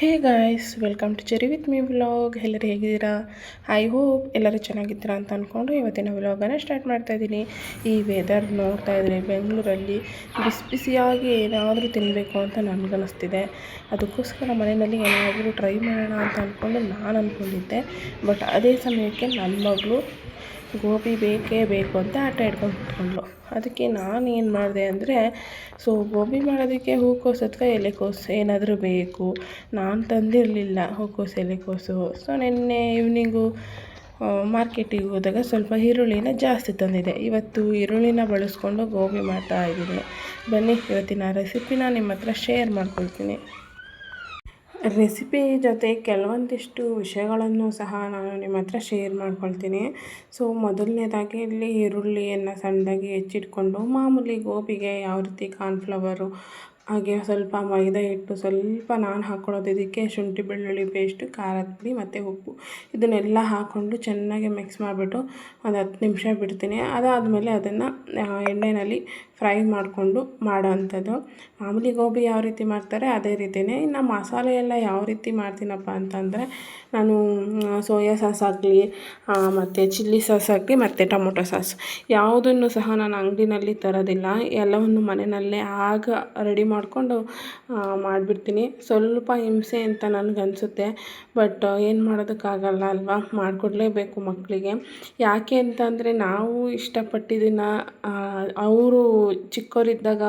Hey guys, welcome to Cherry with me vlog. ಎಲ್ಲರೂ ಹೇಗಿದ್ದೀರಾ? I hope ಎಲ್ಲರೂ ಚೆನ್ನಾಗಿದ್ದೀರಾ ಅಂತ ಅಂದ್ಕೊಂಡು ಇವತ್ತಿನ ವ್ಲಾಗನ್ನು ಸ್ಟಾರ್ಟ್ ಮಾಡ್ತಾಯಿದ್ದೀನಿ. ಈ ವೆದರ್ ನೋಡ್ತಾ ಇದ್ರೆ ಬೆಂಗಳೂರಲ್ಲಿ ಬಿಸಿ ಬಿಸಿಯಾಗಿ ಏನಾದರೂ ತಿನ್ನಬೇಕು ಅಂತ ನನಗನ್ನಿಸ್ತಿದೆ. ಅದಕ್ಕೋಸ್ಕರ ಮನೆಯಲ್ಲಿ ಏನಾದರೂ ಟ್ರೈ ಮಾಡೋಣ ಅಂತ ಅಂದ್ಕೊಂಡು ನಾನು ಅಂದ್ಕೊಂಡಿದ್ದೆ. ಬಟ್ ಅದೇ ಸಮಯಕ್ಕೆ ನನ್ನ ಮಗಳು ಗೋಬಿ ಬೇಕೇ ಬೇಕು ಅಂತ ಆಟ ಹಿಡ್ಕೊಂಡು ಕುತ್ಕೊಂಡ್ಳು. ಅದಕ್ಕೆ ನಾನು ಏನು ಮಾಡಿದೆ ಅಂದರೆ, ಗೋಬಿ ಮಾಡೋದಕ್ಕೆ ಹೂಕೋಸು ಅಥವಾ ಎಲೆಕೋಸು ಏನಾದರೂ ಬೇಕು. ನಾನು ತಂದಿರಲಿಲ್ಲ ಹೂಕೋಸು ಎಲೆಕೋಸು. ನಿನ್ನೆ ಈವ್ನಿಂಗು ಮಾರ್ಕೆಟಿಗೆ ಹೋದಾಗ ಸ್ವಲ್ಪ ಈರುಳ್ಳಿನ ಜಾಸ್ತಿ ತಂದಿದೆ. ಇವತ್ತು ಈರುಳ್ಳಿನ ಬಳಸ್ಕೊಂಡು ಗೋಬಿ ಮಾಡ್ತಾ ಇದ್ದೀನಿ. ಬನ್ನಿ, ಇವತ್ತಿನ ರೆಸಿಪಿನ ನಿಮ್ಮ ಹತ್ರ ಶೇರ್ ಮಾಡ್ಕೊಳ್ತೀನಿ. ರೆಸಿಪಿ ಜೊತೆ ಕೆಲವೊಂದಿಷ್ಟು ವಿಷಯಗಳನ್ನು ಸಹ ನಾನು ನಿಮ್ಮ ಹತ್ರ ಶೇರ್ ಮಾಡ್ಕೊಳ್ತೀನಿ. ಮೊದಲನೇದಾಗಿ ಇಲ್ಲಿ ಈರುಳ್ಳಿಯನ್ನು ಸಣ್ಣದಾಗಿ ಹೆಚ್ಚಿಟ್ಕೊಂಡು, ಮಾಮೂಲಿ ಗೋಬಿಗೆ ಯಾವ ರೀತಿ ಕಾರ್ನ್ಫ್ಲವರು ಹಾಗೆ ಸ್ವಲ್ಪ ಮೈದಾ ಹಿಟ್ಟು, ಸ್ವಲ್ಪ ನಾನು ಹಾಕ್ಕೊಳ್ಳೋದು ಇದಕ್ಕೆ ಶುಂಠಿ ಬೆಳ್ಳುಳ್ಳಿ ಪೇಸ್ಟು, ಖಾರದ ಪುಡಿ ಮತ್ತು ಉಪ್ಪು, ಇದನ್ನೆಲ್ಲ ಹಾಕ್ಕೊಂಡು ಚೆನ್ನಾಗಿ ಮಿಕ್ಸ್ ಮಾಡಿಬಿಟ್ಟು ಒಂದು 10 ನಿಮಿಷ ಬಿಡ್ತೀನಿ. ಅದಾದಮೇಲೆ ಅದನ್ನು ಎಣ್ಣೆಯಲ್ಲಿ ಫ್ರೈ ಮಾಡಿಕೊಂಡು ಮಾಡೋ ಅಂಥದ್ದು. ಮಾಮೂಲಿ ಗೋಬಿ ಯಾವ ರೀತಿ ಮಾಡ್ತಾರೆ ಅದೇ ರೀತಿಯೇ. ಇನ್ನು ಮಸಾಲೆ ಎಲ್ಲ ಯಾವ ರೀತಿ ಮಾಡ್ತೀನಪ್ಪ ಅಂತಂದರೆ, ನಾನು ಸೋಯಾ ಸಾಸ್ ಆಗಲಿ ಮತ್ತು ಚಿಲ್ಲಿ ಸಾಸ್ ಆಗಲಿ ಮತ್ತು ಟೊಮೊಟೊ ಸಾಸ್ ಯಾವುದನ್ನು ಸಹ ನಾನು ಅಂಗಡಿನಲ್ಲಿ ತರೋದಿಲ್ಲ. ಎಲ್ಲವನ್ನು ಮನೆಯಲ್ಲೇ ಆಗ ರೆಡಿ ಮಾಡಿಕೊಂಡು ಮಾಡಿಬಿಡ್ತೀನಿ. ಸ್ವಲ್ಪ ಹಿಂಸೆ ಅಂತ ನನಗನ್ಸುತ್ತೆ, ಬಟ್ ಏನು ಮಾಡೋದಕ್ಕಾಗಲ್ಲ ಅಲ್ವಾ, ಮಾಡಿಕೊಡ್ಲೇಬೇಕು ಮಕ್ಕಳಿಗೆ. ಯಾಕೆ ಅಂತಂದರೆ, ನಾವು ಇಷ್ಟಪಟ್ಟಿದ್ದನ್ನು ಅವರು ಚಿಕ್ಕವರಿದ್ದಾಗ,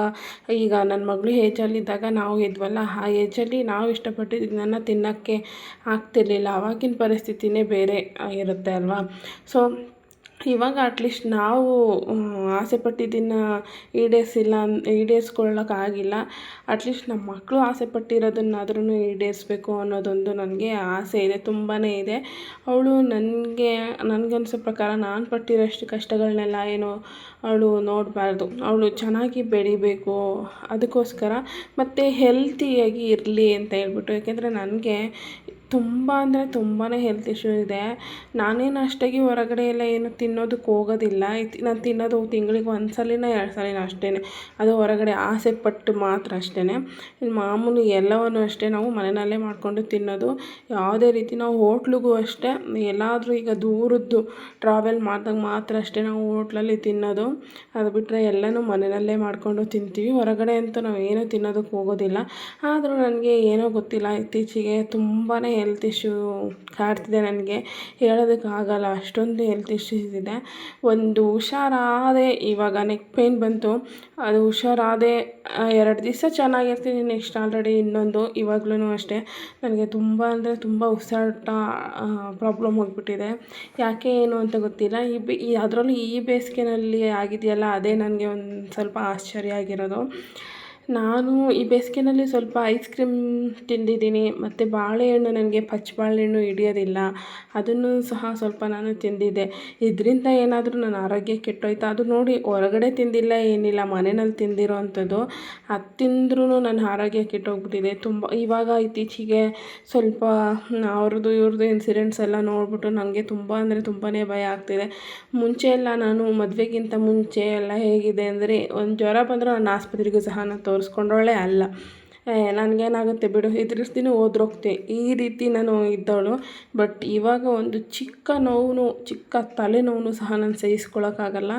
ಈಗ ನನ್ನ ಮಗಳು ಏಜಲ್ಲಿದ್ದಾಗ ನಾವು ಇದ್ವಲ್ಲ, ಆ ಏಜಲ್ಲಿ ನಾವು ಇಷ್ಟಪಟ್ಟಿದ್ದನ್ನು ತಿನ್ನೋಕ್ಕೆ ಆಗ್ತಿರ್ಲಿಲ್ಲ. ಆವಾಗಿನ ಪರಿಸ್ಥಿತಿನೇ ಬೇರೆ ಇರುತ್ತೆ ಅಲ್ವಾ. ಇವಾಗ ಅಟ್ಲೀಸ್ಟ್ ನಾವು ಆಸೆ ಪಟ್ಟಿದ್ದನ್ನು ಈಡೇರಿಸ್ಕೊಳ್ಳೋಕ್ಕಾಗಿಲ್ಲ. ಅಟ್ಲೀಸ್ಟ್ ನಮ್ಮ ಮಕ್ಕಳು ಆಸೆ ಪಟ್ಟಿರೋದನ್ನಾದ್ರೂ ಈಡೇರಿಸ್ಬೇಕು ಅನ್ನೋದೊಂದು ನನಗೆ ಆಸೆ ಇದೆ, ತುಂಬಾ ಇದೆ. ಅವಳು ನನಗನ್ಸೋ ಪ್ರಕಾರ ನಾನು ಪಟ್ಟಿರೋಷ್ಟು ಕಷ್ಟಗಳನ್ನೆಲ್ಲ ಅವಳು ನೋಡಬಾರ್ದು. ಅವಳು ಚೆನ್ನಾಗಿ ಬೆಳಿಬೇಕು, ಅದಕ್ಕೋಸ್ಕರ ಮತ್ತು ಹೆಲ್ತಿಯಾಗಿ ಇರಲಿ ಅಂತ ಹೇಳ್ಬಿಟ್ಟು. ಯಾಕೆಂದರೆ ನನಗೆ ತುಂಬ ಅಂದರೆ ತುಂಬಾ ಹೆಲ್ತ್ ಇಶ್ಯೂ ಇದೆ. ನಾನೇನು ಅಷ್ಟಾಗಿ ಹೊರಗಡೆ ಎಲ್ಲ ಏನು ತಿನ್ನೋದಕ್ಕೆ ಹೋಗೋದಿಲ್ಲ. ನಾನು ತಿನ್ನೋದು ತಿಂಗಳಿಗೆ 1 ಸಲನೋ 2 ಸಲನೋ ಅಷ್ಟೇ. ಅದು ಹೊರಗಡೆ ಆಸೆ ಪಟ್ಟು ಮಾತ್ರ ಅಷ್ಟೇ. ಇನ್ನು ಮಾಮೂಲಿ ಎಲ್ಲವನ್ನೂ ಅಷ್ಟೇ ನಾವು ಮನೆಯಲ್ಲೇ ಮಾಡಿಕೊಂಡು ತಿನ್ನೋದು. ಯಾವುದೇ ರೀತಿ ನಾವು ಹೋಟ್ಲಿಗೂ ಅಷ್ಟೇ, ಎಲ್ಲಾದರೂ ಈಗ ದೂರದ್ದು ಟ್ರಾವೆಲ್ ಮಾಡಿದಾಗ ಮಾತ್ರ ಅಷ್ಟೇ ನಾವು ಹೋಟ್ಲಲ್ಲಿ ತಿನ್ನೋದು. ಅದು ಬಿಟ್ಟರೆ ಎಲ್ಲನೂ ಮನೆಯಲ್ಲೇ ಮಾಡಿಕೊಂಡು ತಿಂತೀವಿ. ಹೊರಗಡೆ ಅಂತೂ ನಾವು ಏನೂ ತಿನ್ನೋದಕ್ಕೆ ಹೋಗೋದಿಲ್ಲ. ಆದರೂ ನನಗೆ ಏನೋ ಗೊತ್ತಿಲ್ಲ, ಇತ್ತೀಚೆಗೆ ತುಂಬಾ ಹೆಲ್ತ್ ಇಶ್ಯೂ ಕಾಡ್ತಿದೆ. ನನಗೆ ಹೇಳೋದಕ್ಕಾಗಲ್ಲ, ಅಷ್ಟೊಂದು ಹೆಲ್ತ್ ಇಶ್ಯೂಸ್ ಇದೆ. ಒಂದು ಹುಷಾರಾದೆ, ಇವಾಗ ನೆಕ್ ಪೇಯ್ನ್ ಬಂತು, ಅದು ಹುಷಾರಾದೆ 2 ದಿವಸ ಚೆನ್ನಾಗಿರ್ತೀನಿ. ನೆಕ್ಸ್ಟ್ ಆಲ್ರೆಡಿ ಇನ್ನೊಂದು, ಇವಾಗ್ಲೂ ಅಷ್ಟೇ ನನಗೆ ತುಂಬ ಅಂದರೆ ತುಂಬ ಉಸಿರಾಟ ಪ್ರಾಬ್ಲಮ್ ಆಗಿಬಿಟ್ಟಿದೆ. ಯಾಕೆ ಏನು ಅಂತ ಗೊತ್ತಿಲ್ಲ. ಅದರಲ್ಲೂ ಈ ಬೇಸಿಗೆನಲ್ಲಿ ಆಗಿದೆಯಲ್ಲ, ಅದೇ ನನಗೆ ಒಂದು ಸ್ವಲ್ಪ ಆಶ್ಚರ್ಯ ಆಗಿರೋದು. ನಾನು ಈ ಬೇಸಿಗೆನಲ್ಲಿ ಸ್ವಲ್ಪ ಐಸ್ ಕ್ರೀಮ್ ತಿಂದಿದ್ದೀನಿ, ಮತ್ತು ಬಾಳೆಹಣ್ಣು, ನನಗೆ ಪಚ್ಚ ಬಾಳೆಹಣ್ಣು ಹಿಡಿಯೋದಿಲ್ಲ, ಅದನ್ನು ಸಹ ಸ್ವಲ್ಪ ನಾನು ತಿಂದಿದ್ದೆ. ಇದರಿಂದ ಏನಾದರೂ ನನ್ನ ಆರೋಗ್ಯ ಕೆಟ್ಟೋಯ್ತಾ? ಅದು ನೋಡಿ, ಹೊರಗಡೆ ತಿಂದಿಲ್ಲ ಏನಿಲ್ಲ, ಮನೆಯಲ್ಲಿ ತಿಂದಿರೋ ಅಂಥದ್ದು. ಅದು ತಿಂದ್ರೂ ನನ್ನ ಆರೋಗ್ಯ ಕೆಟ್ಟೋಗ್ಬಿಟ್ಟಿದೆ ತುಂಬ. ಇವಾಗ ಇತ್ತೀಚೆಗೆ ಸ್ವಲ್ಪ ಅವ್ರದ್ದು ಇವ್ರದ್ದು ಇನ್ಸಿಡೆಂಟ್ಸ್ ಎಲ್ಲ ನೋಡಿಬಿಟ್ಟು ನನಗೆ ತುಂಬ ಅಂದರೆ ತುಂಬಾ ಭಯ ಆಗ್ತಿದೆ. ಮುಂಚೆ ಎಲ್ಲ ನಾನು ಮದುವೆಗಿಂತ ಮುಂಚೆ ಎಲ್ಲ ಹೇಗಿದೆ ಅಂದರೆ, ಒಂದು ಜ್ವರ ಬಂದರೂ ನಾನು ಆಸ್ಪತ್ರೆಗೂ ಸಹ ನಾನು ತೋರಿಸ್ಕೊಂಡವಳೇ ಅಲ್ಲ. ನನಗೇನಾಗುತ್ತೆ ಬಿಡು, ಎದುರಿಸ್ತೀನಿ ಹೋದ್ರೋಗ್ತೆ, ಈ ರೀತಿ ನಾನು ಇದ್ದವಳು. ಬಟ್ ಇವಾಗ ಒಂದು ಚಿಕ್ಕ ತಲೆನೋವು ಸಹ ನಾನು ಸಹಿಸ್ಕೊಳ್ಳೋಕ್ಕಾಗಲ್ಲ.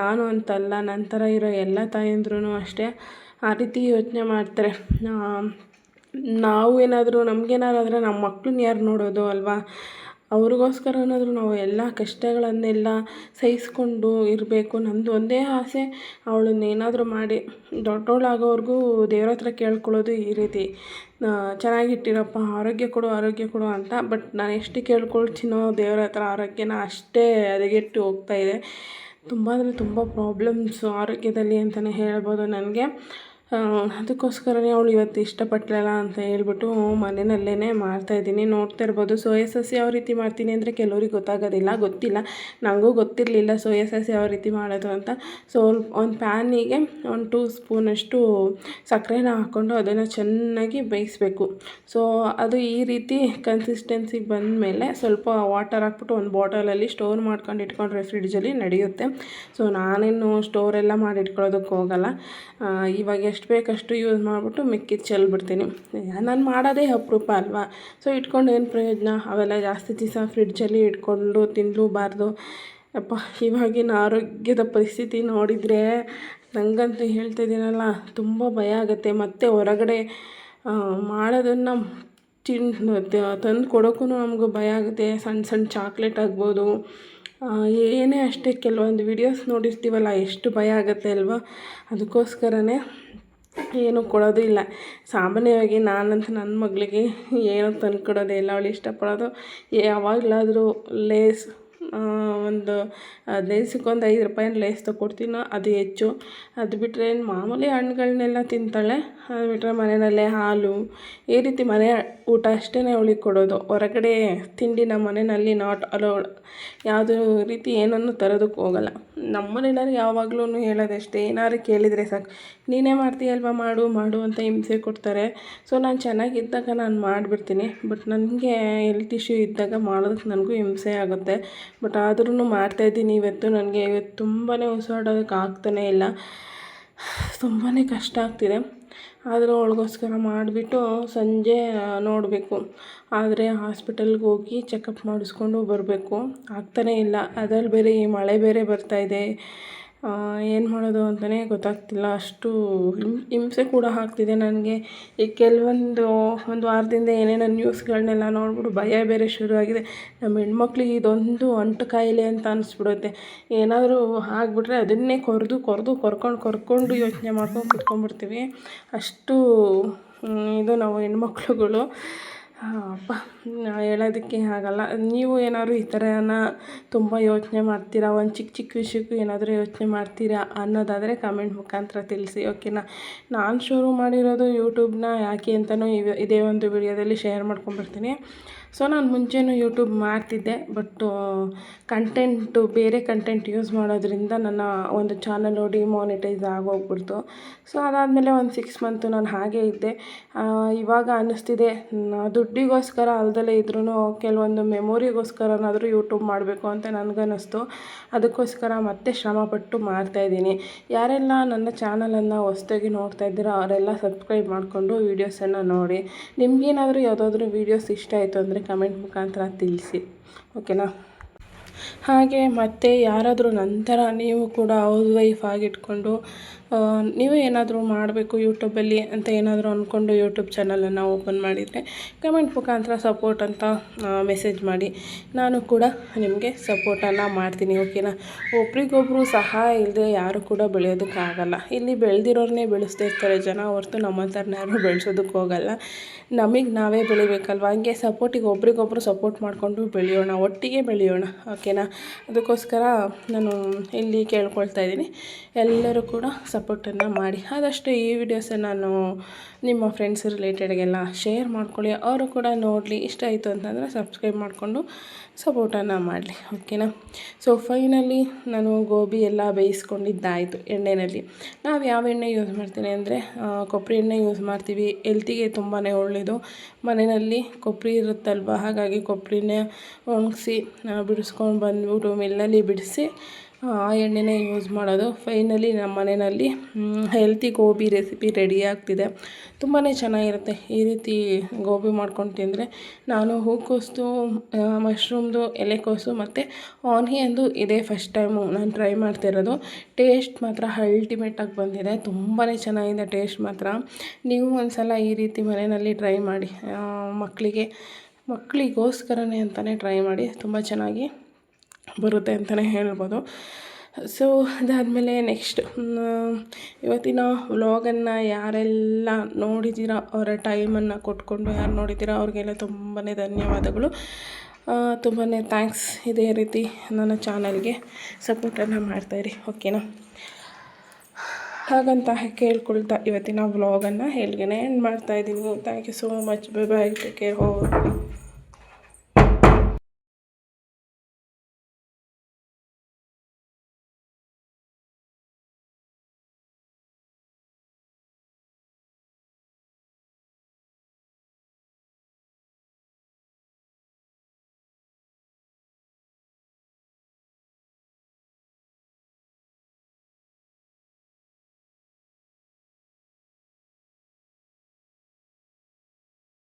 ನಾನು ಅಂತಲ್ಲ, ನನ್ನ ಥರ ಇರೋ ಎಲ್ಲ ತಾಯಂದ್ರೂ ಅಷ್ಟೇ ಆ ರೀತಿ ಯೋಚನೆ ಮಾಡ್ತಾರೆ. ನಮಗೇನಾರಾದರೆ ನಮ್ಮ ಮಕ್ಕಳನ್ನ ಯಾರು ನೋಡೋದು ಅಲ್ವಾ. ಅವ್ರಿಗೋಸ್ಕರನಾದರೂ ನಾವು ಎಲ್ಲ ಕಷ್ಟಗಳನ್ನೆಲ್ಲ ಸಹಿಸ್ಕೊಂಡು ಇರಬೇಕು. ನಮ್ಮದು ಒಂದೇ ಆಸೆ, ಅವಳನ್ನೇನಾದರೂ ಮಾಡಿ ದೊಡ್ಡವಳಾಗೋವರೆಗೂ ದೇವ್ರ ಹತ್ರ ಕೇಳ್ಕೊಳ್ಳೋದು ಈ ರೀತಿ, ಚೆನ್ನಾಗಿಟ್ಟಿರಪ್ಪ, ಆರೋಗ್ಯ ಕೊಡು ಅಂತ. ಬಟ್ ನಾನು ಎಷ್ಟು ಕೇಳ್ಕೊಳ್ತೀನೋ ದೇವ್ರ ಹತ್ರ ಆರೋಗ್ಯನ, ಅಷ್ಟೇ ಹದಗೆಟ್ಟು ಹೋಗ್ತಾಯಿದೆ. ತುಂಬ ಅಂದರೆ ತುಂಬ ಪ್ರಾಬ್ಲಮ್ಸು ಆರೋಗ್ಯದಲ್ಲಿ ಅಂತಲೇ ಹೇಳ್ಬೋದು ನನಗೆ. ಅದಕ್ಕೋಸ್ಕರನೇ ಅವಳು ಇವತ್ತು ಇಷ್ಟಪಟ್ಟಳಲ್ಲ ಅಂತ ಹೇಳ್ಬಿಟ್ಟು ಮನೆಯಲ್ಲೇ ಮಾಡ್ತಾಯಿದ್ದೀನಿ. ನೋಡ್ತಾ ಇರ್ಬೋದು, ಸೋಯಾ ಸಾಸ್ ಯಾವ ರೀತಿ ಮಾಡ್ತೀನಿ ಅಂದರೆ ಕೆಲವ್ರಿಗೆ ಗೊತ್ತಿಲ್ಲ, ನನಗೂ ಗೊತ್ತಿರಲಿಲ್ಲ ಸೋಯಾ ಸಾಸ್ ಯಾವ ರೀತಿ ಮಾಡೋದು ಅಂತ. ಒಂದು ಪ್ಯಾನಿಗೆ 1-2 ಸ್ಪೂನಷ್ಟು ಸಕ್ಕರೆನ ಹಾಕ್ಕೊಂಡು ಅದನ್ನು ಚೆನ್ನಾಗಿ ಬೇಯಿಸಬೇಕು. ಅದು ಈ ರೀತಿ ಕನ್ಸಿಸ್ಟೆನ್ಸಿಗೆ ಬಂದಮೇಲೆ ಸ್ವಲ್ಪ ವಾಟರ್ ಹಾಕ್ಬಿಟ್ಟು ಒಂದು ಬಾಟಲಲ್ಲಿ ಸ್ಟೋರ್ ಮಾಡ್ಕೊಂಡು ಇಟ್ಕೊಂಡ್ರೆ ಫ್ರಿಡ್ಜಲ್ಲಿ ನಡೆಯುತ್ತೆ. ನಾನೇನು ಸ್ಟೋರೆಲ್ಲ ಮಾಡಿ ಇಟ್ಕೊಳ್ಳೋದಕ್ಕೆ ಹೋಗಲ್ಲ. ಇವಾಗ ಎಷ್ಟು ಬೇಕಷ್ಟು ಯೂಸ್ ಮಾಡಿಬಿಟ್ಟು ಮಿಕ್ಕಿದ್ದು ಚೆಲ್ಬಿಡ್ತೀನಿ. ನಾನು ಮಾಡೋದೇ ಅಪರೂಪ ಅಲ್ವಾ, ಸೊ ಇಟ್ಕೊಂಡು ಏನು ಪ್ರಯೋಜನ? ಅವೆಲ್ಲ ಜಾಸ್ತಿ ದಿವಸ ಫ್ರಿಡ್ಜಲ್ಲಿ ಇಟ್ಕೊಂಡು ತಿನ್ನಲೂಬಾರ್ದು. ಅಪ್ಪ, ಇವಾಗಿನ ಆರೋಗ್ಯದ ಪರಿಸ್ಥಿತಿ ನೋಡಿದರೆ ನನಗಂತೂ ಹೇಳ್ತಿದ್ದೀನಲ್ಲ, ತುಂಬ ಭಯ ಆಗುತ್ತೆ. ಮತ್ತು ಹೊರಗಡೆ ಮಾಡೋದನ್ನು ತಂದು ಕೊಡೋಕ್ಕೂ ನಮಗೂ ಭಯ ಆಗುತ್ತೆ. ಸಣ್ಣ ಸಣ್ಣ ಚಾಕ್ಲೇಟ್ ಆಗ್ಬೋದು, ಏನೇ ಅಷ್ಟೇ, ಕೆಲವೊಂದು ವೀಡಿಯೋಸ್ ನೋಡಿರ್ತೀವಲ್ಲ, ಎಷ್ಟು ಭಯ ಆಗುತ್ತೆ ಅಲ್ವಾ. ಅದಕ್ಕೋಸ್ಕರನೇ ಏನೂ ಕೊಡೋದು ಇಲ್ಲ. ಸಾಮಾನ್ಯವಾಗಿ ನಾನಂತೂ ನನ್ನ ಮಗಳಿಗೆ ಏನೂ ತಂದು ಕೊಡೋದೇ ಇಲ್ಲ. ಅವಳು ಇಷ್ಟಪಡೋದು ಯಾವಾಗಲಾದರೂ ಲೇಸ್, ಒಂದು 15 ದಿವ್ಸಕ್ಕೆ ಒಂದು 5 ರೂಪಾಯಿನ ಲೇಸ್ ತೊಗೊಡ್ತೀನೋ ಅದು ಹೆಚ್ಚು. ಅದು ಬಿಟ್ಟರೆ ಮಾಮೂಲಿ ಹಣ್ಣುಗಳನ್ನೆಲ್ಲ ತಿಂತಾಳೆ. ಅದು ಬಿಟ್ಟರೆ ಮನೆಯಲ್ಲೇ ಹಾಲು, ಈ ರೀತಿ ಮನೆ ಊಟ ಅಷ್ಟೇ ಅವಳಿಗೆ ಕೊಡೋದು. ಹೊರಗಡೆ ತಿಂಡಿ ನಮ್ಮ ಮನೆಯಲ್ಲಿ ನಾಟ್ ಅಲೌಡ್. ಯಾವುದೇ ರೀತಿ ಏನನ್ನು ತರೋದಕ್ಕೆ ಹೋಗಲ್ಲ. ನಮ್ಮ ಮನೆಯಲ್ಲಿ ಯಾವಾಗಲೂ ಹೇಳೋದಷ್ಟೇ, ಏನಾದ್ರು ಕೇಳಿದರೆ ಸಾಕು, ನೀನೇ ಮಾಡ್ತೀಯಲ್ವ, ಮಾಡು ಮಾಡು ಅಂತ ಹಿಂಸೆ ಕೊಡ್ತಾರೆ. ಸೊ ನಾನು ಚೆನ್ನಾಗಿದ್ದಾಗ ನಾನು ಮಾಡಿಬಿಡ್ತೀನಿ. ಬಟ್ ನನಗೆ ಹೆಲ್ತ್ ಇಶ್ಯೂ ಇದ್ದಾಗ ಮಾಡೋದಕ್ಕೆ ನನಗೂ ಹಿಂಸೆ ಆಗುತ್ತೆ. ಬಟ್ ಆದ್ರೂ ಮಾಡ್ತಾಯಿದ್ದೀನಿ. ಇವತ್ತು ತುಂಬಾ ಉಸಿರಾಡೋದಕ್ಕೆ ಆಗ್ತಾನೇ ಇಲ್ಲ, ತುಂಬಾ ಕಷ್ಟ ಆಗ್ತಿದೆ. ಆದರೂ ಅವಳಿಗೋಸ್ಕರ ಮಾಡಿಬಿಟ್ಟು ಸಂಜೆ ನೋಡಬೇಕು. ಆದರೆ ಹಾಸ್ಪಿಟಲ್ಗೆ ಹೋಗಿ ಚೆಕಪ್ ಮಾಡಿಸ್ಕೊಂಡು ಬರಬೇಕು. ಆಗ್ತಾನೇ ಇಲ್ಲ. ಅದರಲ್ಲಿ ಬೇರೆ ಈ ಮಳೆ ಬೇರೆ ಬರ್ತಾಯಿದೆ. ಏನು ಮಾಡೋದು ಅಂತಲೇ ಗೊತ್ತಾಗ್ತಿಲ್ಲ. ಅಷ್ಟು ಹಿಂಸೆ ಕೂಡ ಆಗ್ತಿದೆ ನನಗೆ. ಈ ಒಂದು ವಾರದಿಂದ ಏನೇನೋ ನ್ಯೂಸ್ಗಳನ್ನೆಲ್ಲ ನೋಡ್ಬಿಟ್ಟು ಭಯ ಬೇರೆ ಶುರುವಾಗಿದೆ. ನಮ್ಮ ಹೆಣ್ಮಕ್ಳಿಗೆ ಇದೊಂದು ಅಂಟು ಕಾಯಿಲೆ ಅಂತ ಅನಿಸ್ಬಿಡುತ್ತೆ. ಏನಾದರೂ ಆಗಿಬಿಟ್ರೆ ಅದನ್ನೇ ಕೊರ್ಕೊಂಡು ಯೋಚನೆ ಮಾಡ್ಕೊಂಡು ಕುತ್ಕೊಂಡ್ಬಿಡ್ತೀವಿ. ಅಷ್ಟು ಇದು ನಾವು ಹೆಣ್ಮಕ್ಳುಗಳು. ಅಪ್ಪ, ಹೇಳೋದಕ್ಕೆ ಆಗಲ್ಲ. ನೀವು ಏನಾದ್ರು ಈ ಥರನ ತುಂಬ ಯೋಚನೆ ಮಾಡ್ತೀರಾ, ಒಂದು ಚಿಕ್ಕ ವಿಷಯಕ್ಕೂ ಏನಾದರೂ ಯೋಚನೆ ಮಾಡ್ತೀರಾ ಅನ್ನೋದಾದರೆ ಕಮೆಂಟ್ ಮುಖಾಂತರ ತಿಳಿಸಿ, ಓಕೆನಾ. ನಾನು ಶುರು ಮಾಡಿರೋದು ಯೂಟ್ಯೂಬ್ನ ಯಾಕೆ ಅಂತಲೂ ಇದೇ ಒಂದು ವಿಡಿಯೋದಲ್ಲಿ ಶೇರ್ ಮಾಡ್ಕೊಂಡ್ಬರ್ತೀನಿ. ಸೊ ನಾನು ಮುಂಚೆನೂ ಯೂಟ್ಯೂಬ್ ಮಾಡ್ತಿದ್ದೆ, ಬಟ್ ಬೇರೆ ಕಂಟೆಂಟ್ ಯೂಸ್ ಮಾಡೋದ್ರಿಂದ ನನ್ನ ಒಂದು ಚಾನಲು ಡಿಮಾನಿಟೈಸ್ ಆಗೋಗ್ಬಿಡ್ತು. ಸೊ ಅದಾದಮೇಲೆ ಒಂದು 6 ಮಂತು ನಾನು ಹಾಗೇ ಇದ್ದೆ. ಇವಾಗ ಅನ್ನಿಸ್ತಿದೆ, ದುಡ್ಡಿಗೋಸ್ಕರ ಅಲ್ದಲೇ ಇದ್ರೂ ಕೆಲವೊಂದು ಮೆಮೊರಿಗೋಸ್ಕರನಾದರೂ ಯೂಟ್ಯೂಬ್ ಮಾಡಬೇಕು ಅಂತ ನನಗನ್ನಿಸ್ತು. ಅದಕ್ಕೋಸ್ಕರ ಮತ್ತೆ ಶ್ರಮಪಟ್ಟು ಮಾಡ್ತಾಯಿದ್ದೀನಿ. ಯಾರೆಲ್ಲ ನನ್ನ ಚಾನಲನ್ನು ಹೊಸ್ದಾಗಿ ನೋಡ್ತಾ ಇದ್ದೀರೋ ಅವರೆಲ್ಲ ಸಬ್ಸ್ಕ್ರೈಬ್ ಮಾಡಿಕೊಂಡು ವೀಡಿಯೋಸನ್ನು ನೋಡಿ. ನಿಮಗೇನಾದರೂ ಯಾವುದಾದ್ರೂ ವೀಡಿಯೋಸ್ ಇಷ್ಟ ಆಯಿತು ಅಂದರೆ ಕಮೆಂಟ್ ಮುಖಾಂತರ ತಿಳಿಸಿ, ಓಕೆನಾ. ಹಾಗೆ ಮತ್ತು ಯಾರಾದರೂ ನಂತರ ನೀವು ಕೂಡ ಹೌಸ್ ವೈಫ್ ಆಗಿಟ್ಕೊಂಡು ನೀವು ಏನಾದರೂ ಮಾಡಬೇಕು ಯೂಟ್ಯೂಬಲ್ಲಿ ಅಂತ ಏನಾದರೂ ಅಂದ್ಕೊಂಡು ಯೂಟ್ಯೂಬ್ ಚಾನಲನ್ನು ಓಪನ್ ಮಾಡಿದರೆ ಕಮೆಂಟ್ ಮುಖಾಂತರ ಸಪೋರ್ಟ್ ಅಂತ ಮೆಸೇಜ್ ಮಾಡಿ. ನಾನು ಕೂಡ ನಿಮಗೆ ಸಪೋರ್ಟನ್ನು ಮಾಡ್ತೀನಿ, ಓಕೆನಾ. ಒಬ್ರಿಗೊಬ್ಬರು ಸಹಾಯ ಇಲ್ಲದೆ ಯಾರು ಕೂಡ ಬೆಳೆಯೋದಕ್ಕಾಗಲ್ಲ. ಇಲ್ಲಿ ಬೆಳೆದಿರೋರನ್ನೇ ಬೆಳೆಸ್ತಾ ಇರ್ತಾರೆ ಜನ, ಹೊರತು ನಮ್ಮಂಥವ್ರನ್ನ ಯಾರೂ ಬೆಳೆಸೋದಕ್ಕೆ ಹೋಗಲ್ಲ. ನಮಗೆ ನಾವೇ ಬೆಳಿಬೇಕಲ್ವ. ಹಂಗೆ ಸಪೋರ್ಟಿಗೆ ಒಬ್ರಿಗೊಬ್ಬರು ಸಪೋರ್ಟ್ ಮಾಡಿಕೊಂಡು ಬೆಳೆಯೋಣ, ಒಟ್ಟಿಗೆ ಬೆಳೆಯೋಣ, ಓಕೆನಾ. ಅದಕ್ಕೋಸ್ಕರ ನಾನು ಇಲ್ಲಿ ಕೇಳ್ಕೊಳ್ತಾ ಇದ್ದೀನಿ, ಎಲ್ಲರೂ ಕೂಡ ಸಪೋರ್ಟನ್ನು ಮಾಡಿ. ಆದಷ್ಟು ಈ ವಿಡಿಯೋಸನ್ನು ನಾನು ನಿಮ್ಮ ಫ್ರೆಂಡ್ಸ್ ರಿಲೇಟೆಡ್ಗೆಲ್ಲ ಶೇರ್ ಮಾಡ್ಕೊಳ್ಳಿ. ಅವರು ಕೂಡ ನೋಡಲಿ. ಇಷ್ಟ ಆಯಿತು ಅಂತಂದರೆ ಸಬ್ಸ್ಕ್ರೈಬ್ ಮಾಡಿಕೊಂಡು ಸಪೋರ್ಟನ್ನು ಮಾಡಲಿ, ಓಕೆನಾ. ಸೊ ಫೈನಲಿ ನಾನು ಗೋಬಿ ಎಲ್ಲ ಬೇಯಿಸ್ಕೊಂಡಿದ್ದಾಯಿತು ಎಣ್ಣೆಯಲ್ಲಿ. ನಾವು ಯಾವ ಎಣ್ಣೆ ಯೂಸ್ ಮಾಡ್ತೀನಿ ಅಂದರೆ ಕೊಬ್ಬರಿ ಎಣ್ಣೆ ಯೂಸ್ ಮಾಡ್ತೀವಿ. ಹೆಲ್ತಿಗೆ ತುಂಬಾ ಒಳ್ಳೆಯದು. ಮನೆಯಲ್ಲಿ ಕೊಬ್ಬರಿ ಇರುತ್ತಲ್ವ, ಹಾಗಾಗಿ ಕೊಬ್ಬರಿನೇ ಒಣಗಿಸಿ ಬಿಡಿಸ್ಕೊಂಡು ಬಂದ್ಬಿಟ್ಟು ಮಿಲ್ಲಲ್ಲಿ ಬಿಡಿಸಿ ಆ ಎಣ್ಣೆನೇ ಯೂಸ್ ಮಾಡೋದು. ಫೈನಲಿ ನಮ್ಮ ಮನೆಯಲ್ಲಿ ಹೆಲ್ತಿ ಗೋಬಿ ರೆಸಿಪಿ ರೆಡಿ ಆಗ್ತಿದೆ. ತುಂಬಾ ಚೆನ್ನಾಗಿರುತ್ತೆ ಈ ರೀತಿ ಗೋಬಿ ಮಾಡ್ಕೊಂಡು ತಿಂದರೆ. ನಾನು ಹೂಕೋಸು, ಮಶ್ರೂಮ್ದು ಎಲೆಕೋಸು ಮತ್ತು ಆನಿಯನ್ದು ಇದೇ ಫಸ್ಟ್ ಟೈಮು ನಾನು ಟ್ರೈ ಮಾಡ್ತಿರೋದು. ಟೇಸ್ಟ್ ಮಾತ್ರ ಅಲ್ಟಿಮೇಟಾಗಿ ಬಂದಿದೆ. ತುಂಬಾ ಚೆನ್ನಾಗಿದೆ ಟೇಸ್ಟ್ ಮಾತ್ರ. ನೀವು ಒಂದು ಸಲ ಈ ರೀತಿ ಮನೆಯಲ್ಲಿ ಟ್ರೈ ಮಾಡಿ. ಮಕ್ಕಳಿಗೋಸ್ಕರನೇ ಅಂತಲೇ ಟ್ರೈ ಮಾಡಿ. ತುಂಬ ಚೆನ್ನಾಗಿ ಬರುತ್ತೆ ಅಂತಲೇ ಹೇಳ್ಬೋದು. ಸೊ ಅದಾದಮೇಲೆ ನೆಕ್ಸ್ಟ್ ಇವತ್ತಿನ ವ್ಲಾಗನ್ನು ಯಾರೆಲ್ಲ ನೋಡಿದ್ದೀರೋ ಅವರ ಟೈಮನ್ನು ಕೊಟ್ಕೊಂಡು ಯಾರು ನೋಡಿದ್ದೀರೋ ಅವ್ರಿಗೆಲ್ಲ ತುಂಬಾ ಧನ್ಯವಾದಗಳು, ತುಂಬಾ ಥ್ಯಾಂಕ್ಸ್. ಇದೇ ರೀತಿ ನನ್ನ ಚಾನಲ್ಗೆ ಸಪೋರ್ಟನ್ನು ಮಾಡ್ತಾಯಿರಿ, ಓಕೆನಾ. ಹಾಗಂತ ಕೇಳ್ಕೊಳ್ತಾ ಇವತ್ತಿನ ವ್ಲಾಗನ್ನು ಹೇಳ್ಗೆ ಎಂಡ್ ಮಾಡ್ತಾಯಿದ್ದೀನಿ. Thank you so much. Bye bye, take care.